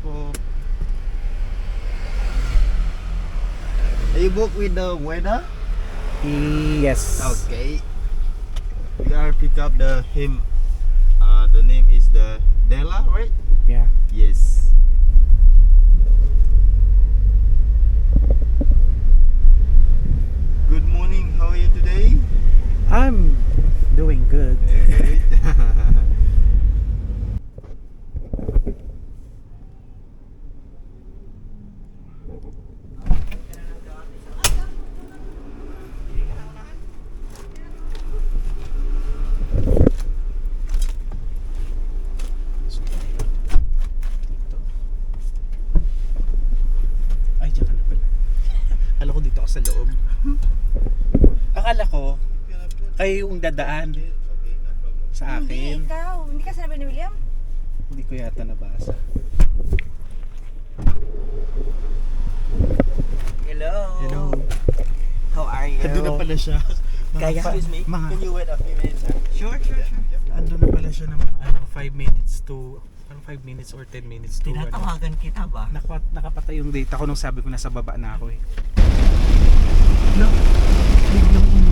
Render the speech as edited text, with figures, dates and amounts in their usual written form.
for. Are you booked with the weather? Yes. Okay. We are pick up the him. The name is the Della, right? Yeah. Yes. Good morning. How are you today? I'm doing good. Good. Ay, diyan ka na pala. Akala ko dito ako sa loob. Akala ko kayo yung dadaan sa Hindi, akin. ikaw. Hindi ka sinabi ni William? Hindi ko yata nabasa. Hello. Hello. How are you? Ando na pala siya. Kaya, excuse me. Mga, Can you wait a few minutes? Sure. ando na pala siya ng mga 5 minutes to 5 minutes or 10 minutes to Tinatawagan kita ba? nakapatay yung data ko nung sabi ko nasa baba na ako eh. No. Biglang